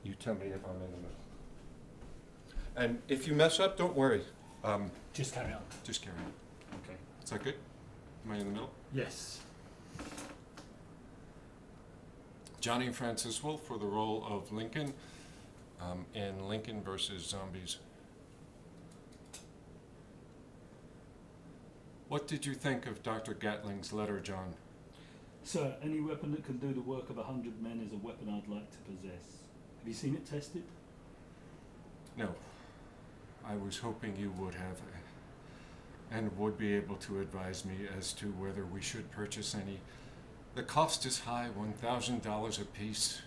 You tell me if I'm in the middle. And if you mess up, don't worry. Just carry on. Just carry on. Okay. Is that good? Am I in the middle? Yes. Johnny Francis Wolf for the role of Lincoln in Lincoln versus Zombies. What did you think of Dr. Gatling's letter, John? Sir, any weapon that can do the work of 100 men is a weapon I'd like to possess. Have you seen it tested? No. I was hoping you would have, and would be able to advise me as to whether we should purchase any. The cost is high, $1,000 a piece.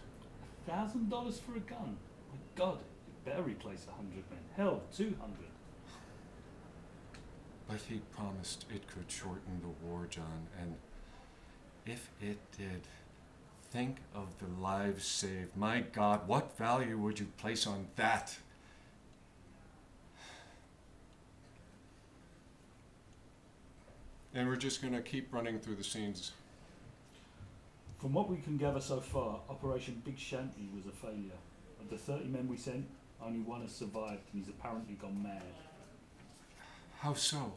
$1,000 for a gun? My God, you better replace 100 men. Hell, 200. But he promised it could shorten the war, John, and if it did, think of the lives saved. My God, what value would you place on that? And we're just going to keep running through the scenes. From what we can gather so far, Operation Big Shanty was a failure. Of the 30 men we sent, only one has survived and he's apparently gone mad. How so?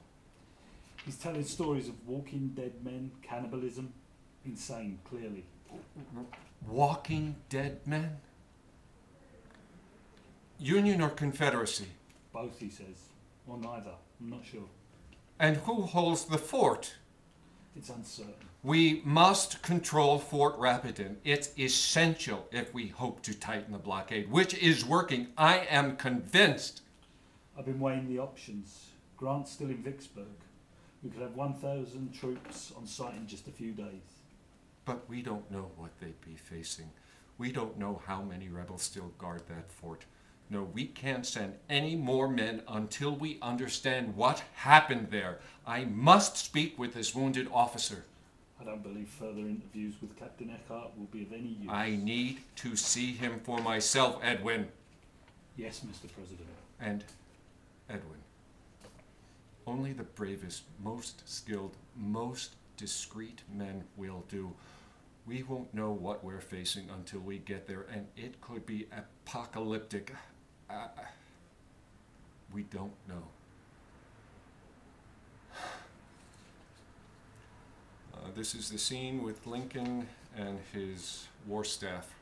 He's telling stories of walking dead men, cannibalism. Insane, clearly. Walking dead men? Union or Confederacy? Both, he says. Or neither. I'm not sure. And who holds the fort? It's uncertain. We must control Fort Rapidan. It's essential if we hope to tighten the blockade, which is working. I am convinced. I've been weighing the options. Grant's still in Vicksburg. We could have 1,000 troops on site in just a few days. But we don't know what they'd be facing. We don't know how many rebels still guard that fort. No, we can't send any more men until we understand what happened there. I must speak with this wounded officer. I don't believe further interviews with Captain Eckhart will be of any use. I need to see him for myself, Edwin. Yes, Mr. President. And, Edwin, only the bravest, most skilled, most discreet men will do. We won't know what we're facing until we get there, and it could be apocalyptic. We don't know. This is the scene with Lincoln and his war staff.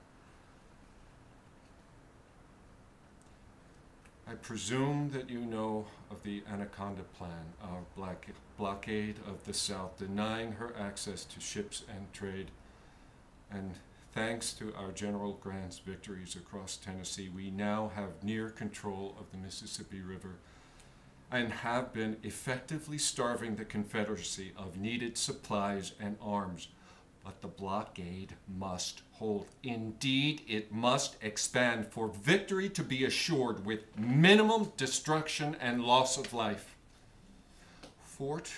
I presume that you know of the Anaconda Plan, our blockade of the South, denying her access to ships and trade. And thanks to our General Grant's victories across Tennessee, we now have near control of the Mississippi River and have been effectively starving the Confederacy of needed supplies and arms. But the blockade must hold. Indeed, it must expand for victory to be assured with minimum destruction and loss of life. Fort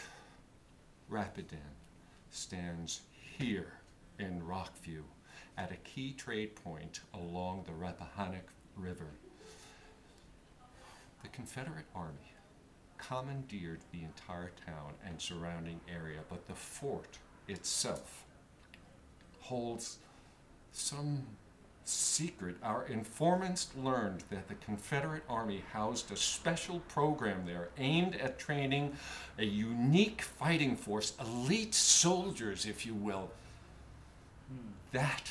Rapidan stands here in Rockview at a key trade point along the Rappahannock River. The Confederate Army commandeered the entire town and surrounding area, but the fort itself holds some secret. Our informants learned that the Confederate Army housed a special program there aimed at training a unique fighting force, elite soldiers, if you will. That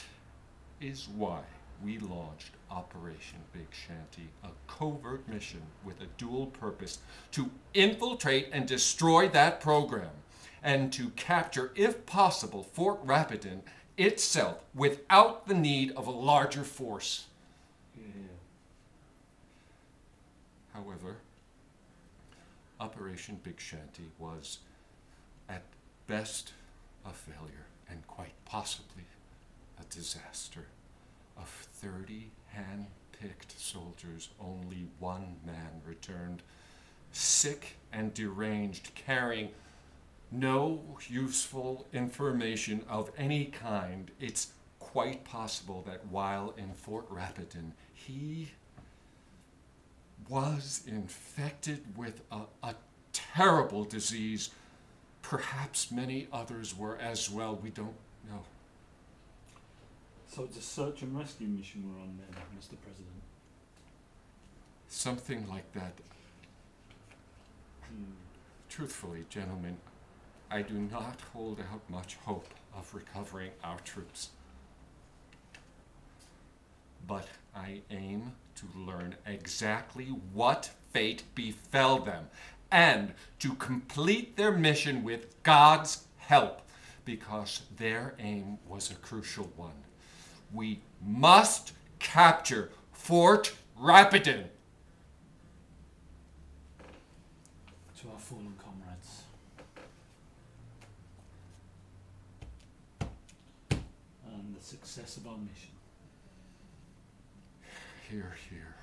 is why we launched Operation Big Shanty, a covert mission with a dual purpose: to infiltrate and destroy that program, and to capture, if possible, Fort Rapidan itself without the need of a larger force. However, Operation Big Shanty was at best a failure and quite possibly a disaster. Of 30 hand-picked soldiers, only one man returned, sick and deranged, carrying no useful information of any kind. It's quite possible that while in Fort Rapidan, he was infected with a terrible disease. Perhaps many others were as well. We don't know. So it's a search and rescue mission we're on then, Mr. President. Something like that. Truthfully, gentlemen, I do not hold out much hope of recovering our troops. But I aim to learn exactly what fate befell them and to complete their mission with God's help, because their aim was a crucial one. We must capture Fort Rapidan. To our fallen comrades. And the success of our mission. Hear, hear.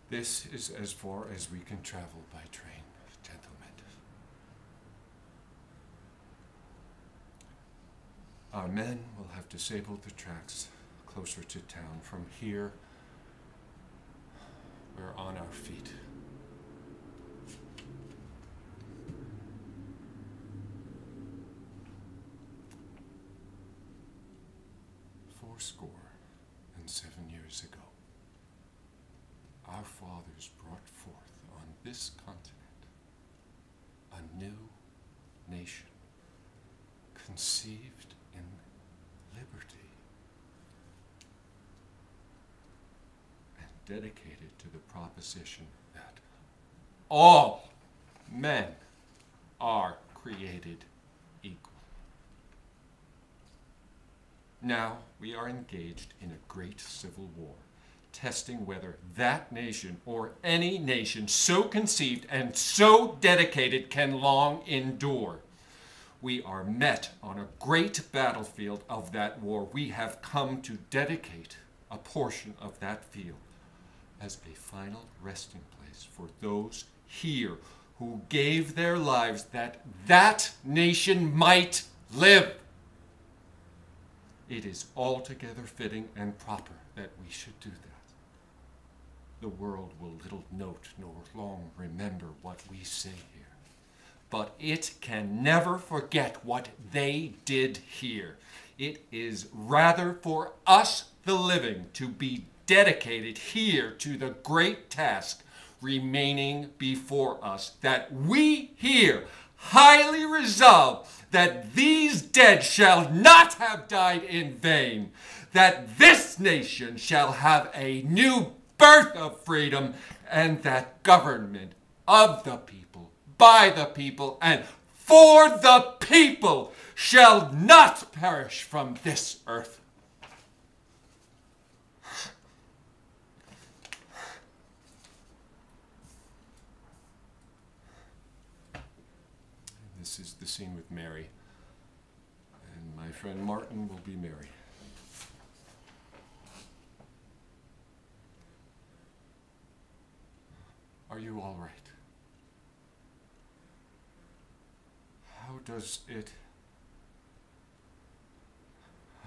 This is as far as we can travel by train, gentlemen. Our men will have disabled the tracks closer to town. From here, we're on our feet. Fourscore-and-7 years ago, our fathers brought forth on this continent a new nation, conceived in liberty and dedicated to the proposition that all men are created equal. Now we are engaged in a great civil war, testing whether that nation or any nation so conceived and so dedicated can long endure. We are met on a great battlefield of that war. We have come to dedicate a portion of that field as a final resting place for those here who gave their lives that that nation might live. It is altogether fitting and proper that we should do that. The world will little note nor long remember what we say here, but it can never forget what they did here. It is rather for us, the living, to be dedicated here to the great task remaining before us, that we here highly resolve that these dead shall not have died in vain, that this nation shall have a new birth of freedom, and that government of the people, by the people, and for the people shall not perish from this earth. This is the scene with Mary, and my friend Martin will be Mary. Are you all right? How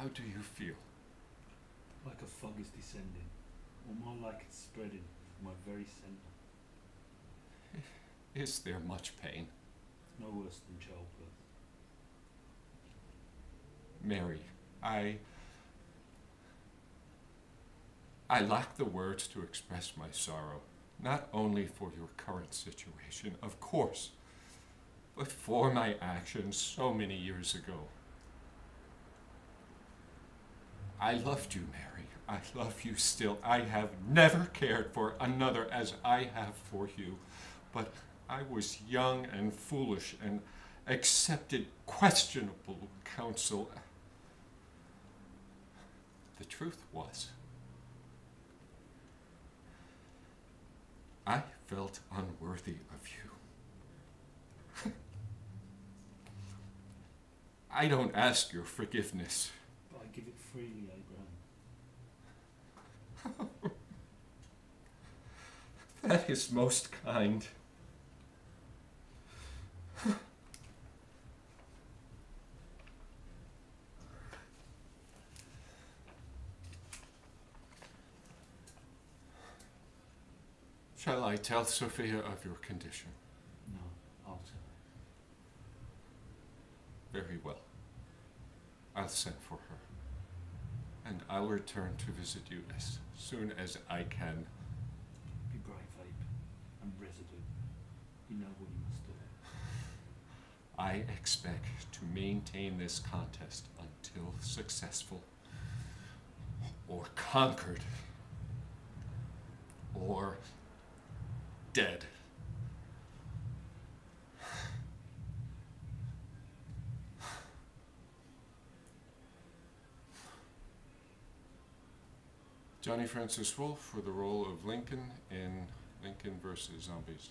do you feel? Like a fog is descending, or more like it's spreading from my very centre. Is there much pain? No worse than childbirth. Mary, I lack the words to express my sorrow, not only for your current situation, of course, but for my actions so many years ago. I loved you, Mary. I love you still. I have never cared for another as I have for you, but I was young and foolish and accepted questionable counsel. The truth was, I felt unworthy of you. I don't ask your forgiveness. But I give it freely, Abraham. That is most kind. Shall I tell Sophia of your condition? No, I'll Very well. I'll send for her. And I'll return to visit you as soon as I can. Be brave, Abe, and resolute. You know what you must do. I expect to maintain this contest until successful, or conquered, or dead. Johnny Francis Wolfe for the role of Lincoln in Lincoln vs. Zombies.